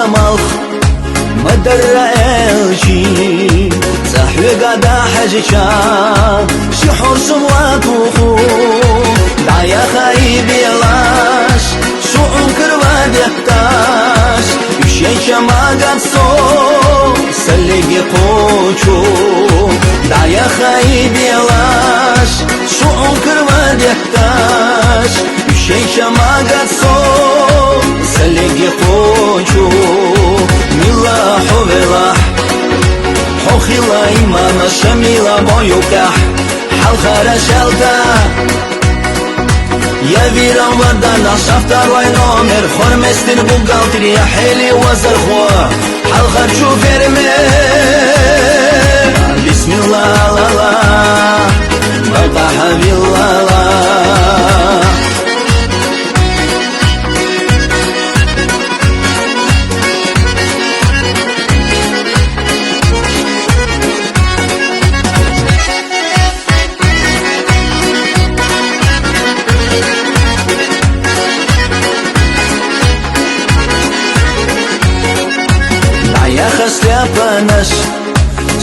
مالخ مدر الشي صاحبي قد حجشا شحور سموات وخو دعيا خايب يلاش شو انكر وديحتاش يشيش ما قد صو سلقي قوشو دعيا خايب يلاش شو انكر وديحتاش يشيش ما قد صو سلقي قوشو ملاح وبلاح حوخي لا إمام الشميلة بويوكح حال خارش التا يا فيرا ودانا شفتر وين عمر خرمستر بوغالتر يا حيلي وزر خوا حال خرشو فرمي بسم الله لا لا بلطا حبي الله لا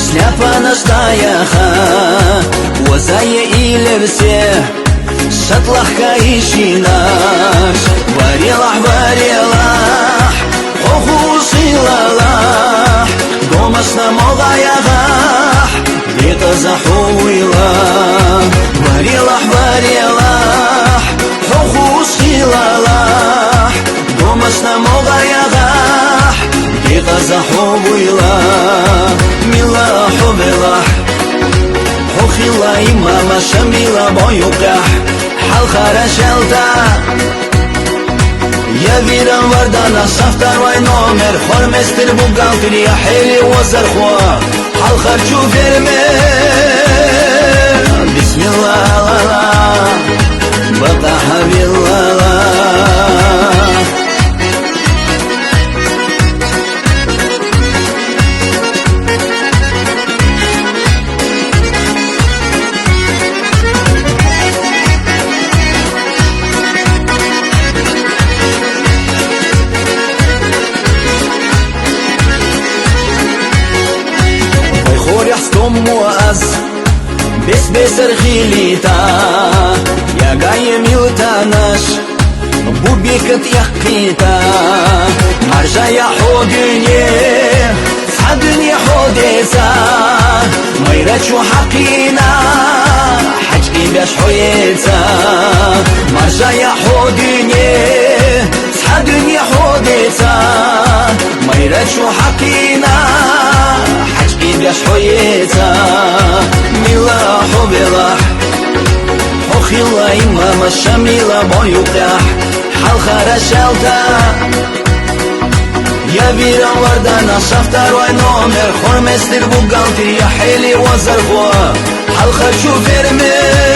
Сляпанаш таяха Вазая или все Шатлахка ищинаш Варелах, варелах Хоху шилалах Гомаш на могаягах Где-то захуила Варелах, варелах Хоху шилалах Гомаш на могаягах Где-то захуила ملاح وبلاح حوخي لا إمام الشميلة بويوكح حال خارش التا يا فيرا وردانا شفتر وين عمر خرمستر بوغالتر يا حيلي وزر خوا حال خرشو فرمي بسم الله لا لا بقى حبي الله لا مؤز بس بسر خيليتا يا قايم يوتانش بو بيكت يحقيتا مرجع يا حودني صحدني حوديسا ميرتشو حقينا حجقي باش حويتا مرجع يا حودني صحدني حوديسا ميرتشو حقينا بيش حويتا ملاح وبلاح حوخي لا إمام الشميلة بويوكح حال خارش التا يا فيرا وردانا شفتر وين عمر خرمستر بوغالتر يا حيلي وزر خوا حال خرشو فرمي